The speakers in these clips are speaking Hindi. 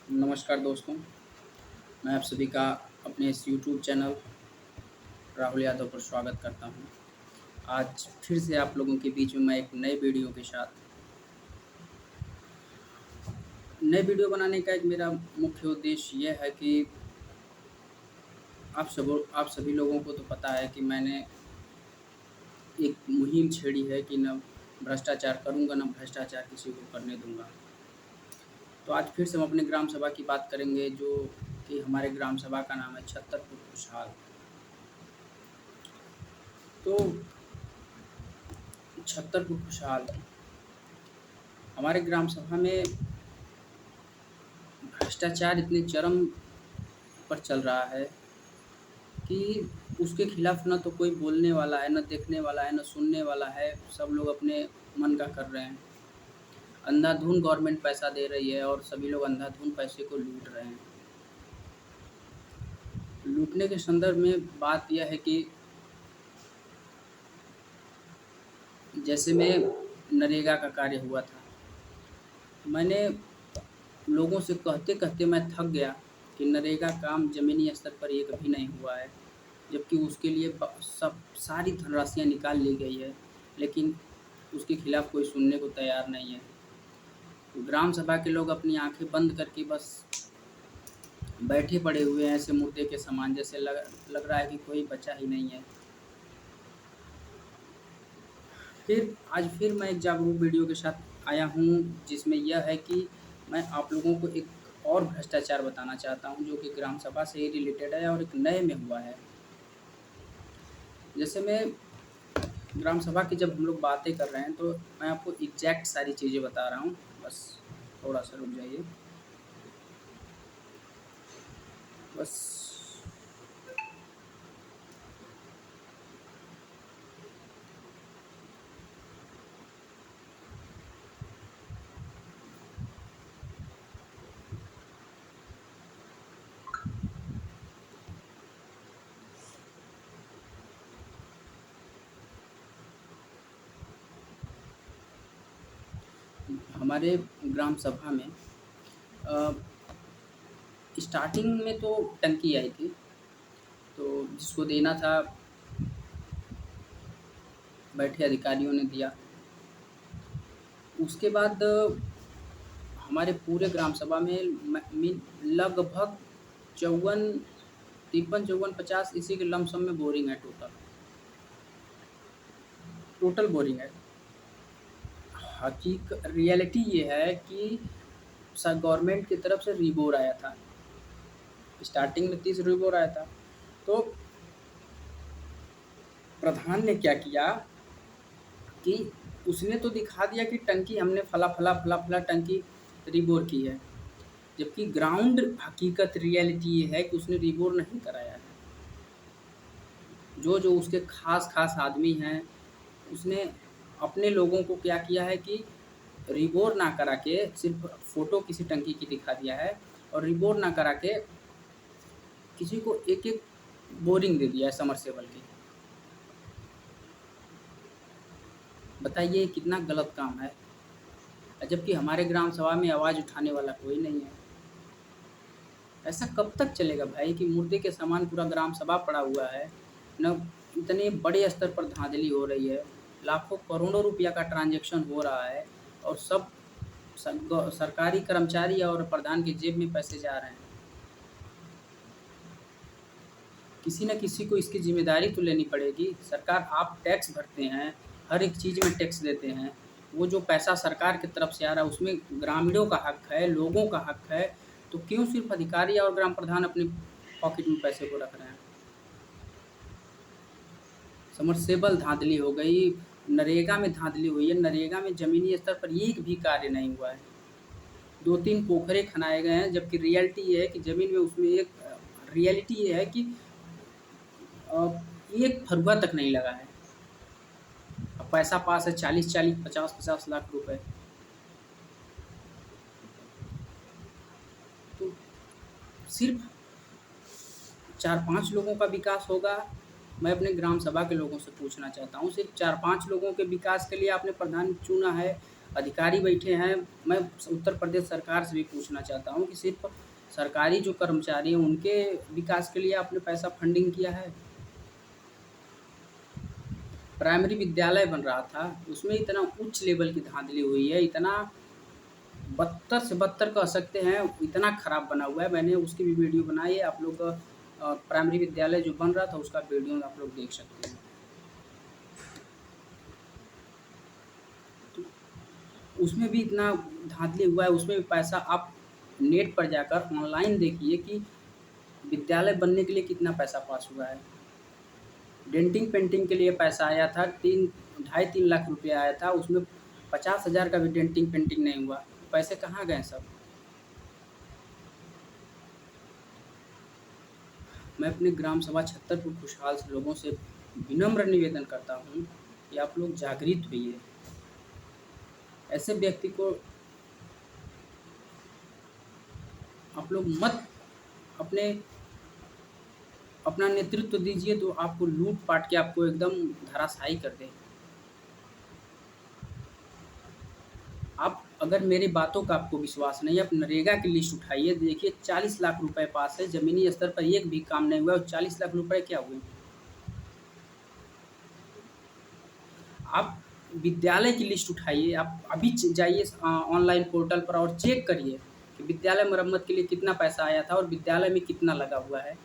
नमस्कार दोस्तों, मैं आप सभी का अपने इस यूट्यूब चैनल राहुल यादव पर स्वागत करता हूं। आज फिर से आप लोगों के बीच में मैं एक नए वीडियो के साथ नए वीडियो बनाने का एक मेरा मुख्य उद्देश्य यह है कि आप सभी लोगों को तो पता है कि मैंने एक मुहिम छेड़ी है कि न भ्रष्टाचार करूंगा, न भ्रष्टाचार किसी को करने दूंगा। तो आज फिर से हम अपने ग्राम सभा की बात करेंगे, जो कि हमारे ग्राम सभा का नाम है छतरपुर खुशहाल। तो छतरपुर खुशहाल हमारे ग्राम सभा में भ्रष्टाचार इतने चरम पर चल रहा है कि उसके खिलाफ न तो कोई बोलने वाला है, न देखने वाला है, न सुनने वाला है। सब लोग अपने मन का कर रहे हैं। अंधाधुंध गवर्नमेंट पैसा दे रही है और सभी लोग अंधाधुंध पैसे को लूट रहे हैं। लूटने के संदर्भ में बात यह है कि जैसे में नरेगा का कार्य हुआ था, मैंने लोगों से कहते-कहते मैं थक गया कि नरेगा काम ज़मीनी स्तर पर एक भी नहीं हुआ है, जबकि उसके लिए सारी धनराशियाँ निकाल ली गई है, लेकिन उसके खिलाफ कोई सुनने को तैयार नहीं है। ग्राम सभा के लोग अपनी आँखें बंद करके बस बैठे पड़े हुए हैं ऐसे मुर्दे के समान, जैसे लग रहा है कि कोई बचा ही नहीं है। आज फिर मैं एक जागरूक वीडियो के साथ आया हूँ, जिसमें यह है कि मैं आप लोगों को एक और भ्रष्टाचार बताना चाहता हूँ, जो कि ग्राम सभा से ही रिलेटेड है और एक नए में हुआ है। जैसे में ग्राम सभा की जब हम लोग बातें कर रहे हैं, तो मैं आपको एग्जैक्ट सारी चीज़ें बता रहा हूँ। बस थोड़ा सा रुक जाइए। बस हमारे ग्राम सभा में स्टार्टिंग में तो टंकी आई थी, तो जिसको देना था बैठे अधिकारियों ने दिया। उसके बाद हमारे पूरे ग्राम सभा में लगभग 53, 54, 50 इसी के लमसम में बोरिंग है। टोटल बोरिंग है। रियलिटी ये है कि गवर्नमेंट की तरफ से रिबोर आया था। स्टार्टिंग में 30 रिबोर आया था। तो प्रधान ने क्या किया कि उसने तो दिखा दिया कि टंकी हमने फला टंकी रिबोर की है, जबकि ग्राउंड हकीकत रियलिटी ये है कि उसने रिबोर नहीं कराया है। जो उसके खास आदमी हैं, उसने अपने लोगों को क्या किया है कि रिबोर ना करा के सिर्फ फ़ोटो किसी टंकी की दिखा दिया है, और रिबोर ना करा के किसी को एक-एक बोरिंग दे दिया है समरसेबल की। बताइए कितना गलत काम है। जबकि हमारे ग्राम सभा में आवाज़ उठाने वाला कोई नहीं है। ऐसा कब तक चलेगा भाई कि मुर्दे के समान पूरा ग्राम सभा पड़ा हुआ है, न इतने बड़े स्तर पर धांधली हो रही है, लाखों करोड़ों रुपया का ट्रांजैक्शन हो रहा है, और सब सरकारी कर्मचारी और प्रधान की जेब में पैसे जा रहे हैं। किसी न किसी को इसकी ज़िम्मेदारी तो लेनी पड़ेगी। सरकार, आप टैक्स भरते हैं, हर एक चीज़ में टैक्स देते हैं। वो जो पैसा सरकार की तरफ से आ रहा है, उसमें ग्रामीणों का हक है, लोगों का हक है, तो क्यों सिर्फ अधिकारी और ग्राम प्रधान अपने पॉकेट में पैसे को रख रहे हैं? समरसेबल धांधली हो गई, नरेगा में धांधली हुई है। नरेगा में ज़मीनी स्तर पर एक भी कार्य नहीं हुआ है। 2-3 पोखरे खनाए गए हैं, जबकि रियलिटी ये है कि ज़मीन में उसमें रियलिटी ये है कि एक फरुआ तक नहीं लगा है। अब पैसा पास है 40-40, 50-50 लाख रुपए। तो सिर्फ 4-5 लोगों का विकास होगा। मैं अपने ग्राम सभा के लोगों से पूछना चाहता हूँ, सिर्फ 4-5 लोगों के विकास के लिए आपने प्रधान चुना है, अधिकारी बैठे हैं। मैं उत्तर प्रदेश सरकार से भी पूछना चाहता हूँ कि सिर्फ़ सरकारी जो कर्मचारी हैं उनके विकास के लिए आपने पैसा फंडिंग किया है? प्राइमरी विद्यालय बन रहा था, उसमें इतना उच्च लेवल की धाँधली हुई है, इतना बदतर से बदतर कह सकते हैं, इतना खराब बना हुआ है। मैंने उसकी भी वीडियो बनाई है, आप लोग प्राइमरी विद्यालय जो बन रहा था उसका वीडियो आप लोग देख सकते हैं। तो उसमें भी इतना धाँधली हुआ है, उसमें भी पैसा आप नेट पर जाकर ऑनलाइन देखिए कि विद्यालय बनने के लिए कितना पैसा पास हुआ है। डेंटिंग पेंटिंग के लिए पैसा आया था, 3 लाख रुपया आया था, उसमें 50,000 का भी डेंटिंग पेंटिंग नहीं हुआ। पैसे कहाँ गए सब? मैं अपने ग्राम सभा छत्तरपुर खुशहाल से लोगों से विनम्र निवेदन करता हूँ कि आप लोग जागृत होइए। ऐसे व्यक्ति को आप लोग मत अपने अपना नेतृत्व दीजिए तो आपको लूट-पाट के आपको एकदम धराशायी कर दे। आप अगर मेरी बातों का आपको विश्वास नहीं है, आप नरेगा की लिस्ट उठाइए, देखिए 40 लाख रुपए पास है, ज़मीनी स्तर पर एक भी काम नहीं हुआ और 40 लाख रुपए क्या हुए? आप विद्यालय की लिस्ट उठाइए, आप अभी जाइए ऑनलाइन पोर्टल पर और चेक करिए कि विद्यालय मरम्मत के लिए कितना पैसा आया था और विद्यालय में कितना लगा हुआ है।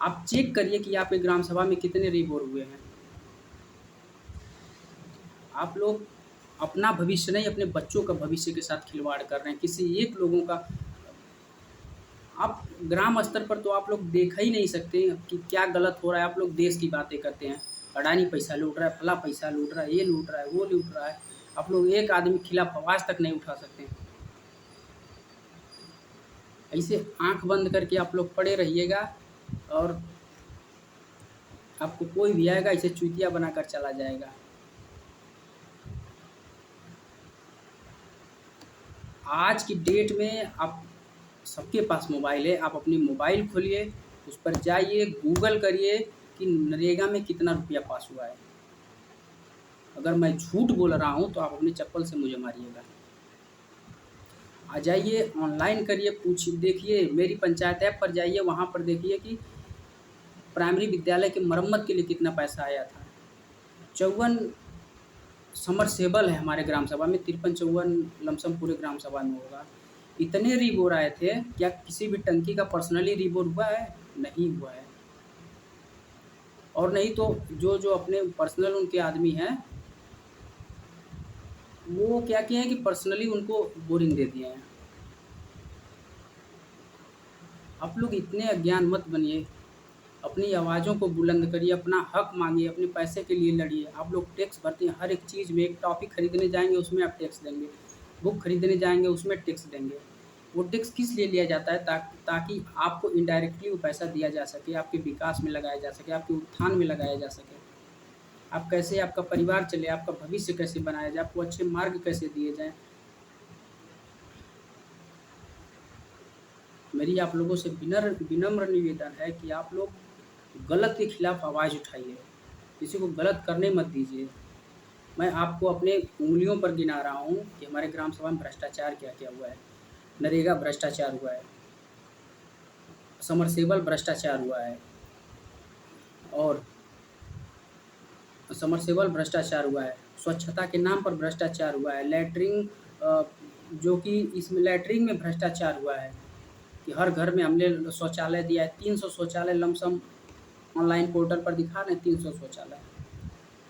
आप चेक करिए कि आपके ग्राम सभा में कितने रिबोर हुए हैं। आप लोग अपना भविष्य नहीं, अपने बच्चों का भविष्य के साथ खिलवाड़ कर रहे हैं। किसी एक लोगों का आप ग्राम स्तर पर तो आप लोग देख ही नहीं सकते कि क्या गलत हो रहा है। आप लोग देश की बातें करते हैं, अडानी पैसा लूट रहा है, फला पैसा लूट रहा है, ये लूट रहा है, वो लूट रहा है। आप लोग एक आदमी के खिलाफ आवाज़ तक नहीं उठा सकते हैं। ऐसे आँख बंद करके आप लोग पड़े रहिएगा और आपको कोई भी आएगा ऐसे चूतिया बनाकर चला जाएगा। आज की डेट में आप सबके पास मोबाइल है, आप अपनी मोबाइल खोलिए, उस पर जाइए, गूगल करिए कि नरेगा में कितना रुपया पास हुआ है। अगर मैं झूठ बोल रहा हूँ तो आप अपनी चप्पल से मुझे मारिएगा। आ जाइए, ऑनलाइन करिए, पूछिए, देखिए मेरी पंचायत ऐप पर जाइए, वहाँ पर देखिए कि प्राइमरी विद्यालय की मरम्मत के लिए कितना पैसा आया था। 54 समरसेबल है हमारे ग्राम सभा में, 53-54 लमसम पूरे ग्राम सभा में होगा। इतने रिबोर आए थे, क्या किसी भी टंकी का पर्सनली रिबोर हुआ है? नहीं हुआ है। और नहीं तो जो अपने पर्सनल उनके आदमी हैं, वो क्या किए हैं कि पर्सनली उनको बोरिंग दे दिए हैं। आप लोग इतने अज्ञान मत बनिए, अपनी आवाज़ों को बुलंद करिए, अपना हक मांगिए, अपने पैसे के लिए लड़िए। आप लोग टैक्स भरते हैं हर एक चीज़ में, एक टॉपिक खरीदने जाएंगे उसमें आप टैक्स देंगे, बुक खरीदने जाएंगे उसमें टैक्स देंगे। वो टैक्स किस लिए लिया जाता है? ताकि आपको इनडायरेक्टली वो पैसा दिया जा सके, आपके विकास में लगाया जा सके, आपके उत्थान में लगाया जा सके। आप कैसे आपका परिवार चले, आपका भविष्य कैसे बनाया जाए, आपको अच्छे मार्ग कैसे दिए जाएँ। मेरी आप लोगों से विनम्र निवेदन है कि आप लोग गलत के खिलाफ आवाज़ उठाइए, किसी को गलत करने मत दीजिए। मैं आपको अपने उँगलियों पर गिना रहा हूँ कि हमारे ग्राम सभा में भ्रष्टाचार क्या-क्या हुआ है। नरेगा भ्रष्टाचार हुआ है, समरसेबल भ्रष्टाचार हुआ है और समरसेबल भ्रष्टाचार हुआ है, स्वच्छता के नाम पर भ्रष्टाचार हुआ है, लैट्रिन जो कि इसमें लैट्रिन में भ्रष्टाचार हुआ है कि हर घर में हमने शौचालय दिया है। 300 शौचालय लमसम ऑनलाइन पोर्टल पर दिखा रहे हैं, 300 शौचालय।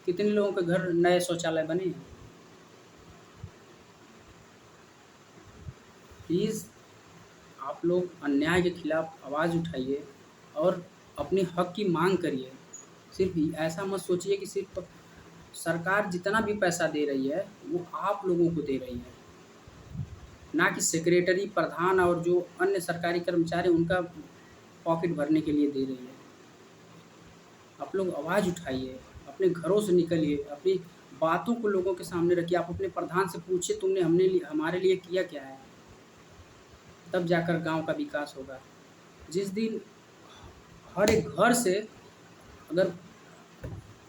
कितने लोगों के घर नए शौचालय बने हैं? प्लीज़ आप लोग अन्याय के खिलाफ आवाज़ उठाइए और अपने हक की मांग करिए। सिर्फ़ ऐसा मत सोचिए कि सिर्फ़ सरकार जितना भी पैसा दे रही है, वो आप लोगों को दे रही है, ना कि सेक्रेटरी, प्रधान और जो अन्य सरकारी कर्मचारी उनका पॉकेट भरने के लिए दे रही है। आप लोग आवाज़ उठाइए, अपने घरों से निकलिए, अपनी बातों को लोगों के सामने रखिए। आप अपने प्रधान से पूछिए तुमने हमारे लिए किया क्या है? तब जाकर गाँव का विकास होगा। जिस दिन हर एक घर से अगर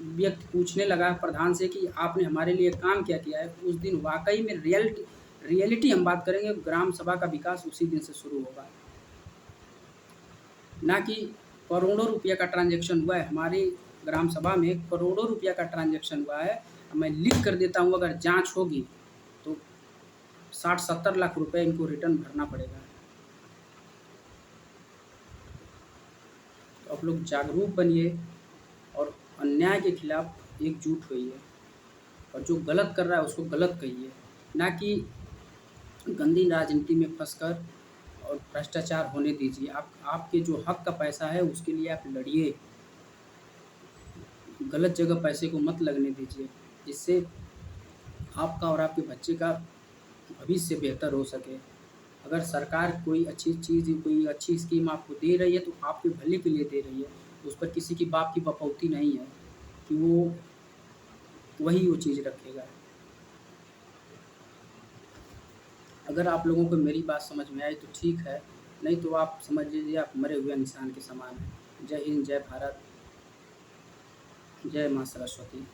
व्यक्ति पूछने लगा प्रधान से कि आपने हमारे लिए काम क्या किया है, उस दिन वाक़ई में रियलिटी हम बात करेंगे, ग्राम सभा का विकास उसी दिन से शुरू होगा। ना कि करोड़ों रुपये का ट्रांज़ैक्शन हुआ है, हमारी ग्राम सभा में करोड़ों रुपये का ट्रांज़ैक्शन हुआ है। मैं लिख कर देता हूँ, अगर जाँच होगी तो 60-70 लाख रुपए इनको रिटर्न भरना पड़ेगा। तो आप लोग जागरूक बनिए और अन्याय के खिलाफ एकजुट होइए, और जो गलत कर रहा है उसको गलत कहिए, ना कि गंदी राजनीति में फंसकर और भ्रष्टाचार होने दीजिए। आप आपके जो हक का पैसा है उसके लिए आप लड़िए, गलत जगह पैसे को मत लगने दीजिए, जिससे आपका और आपके बच्चे का भविष्य बेहतर हो सके। अगर सरकार कोई अच्छी चीज़, कोई अच्छी स्कीम आपको दे रही है तो आपके भले के लिए दे रही है, उस पर किसी की बाप की बपौती नहीं है कि वो चीज़ रखेगा। अगर आप लोगों को मेरी बात समझ में आई तो ठीक है, नहीं तो आप समझ लीजिए आप मरे हुए इंसान के समान हैं। जय हिंद, जय भारत, जय माँ सरस्वती।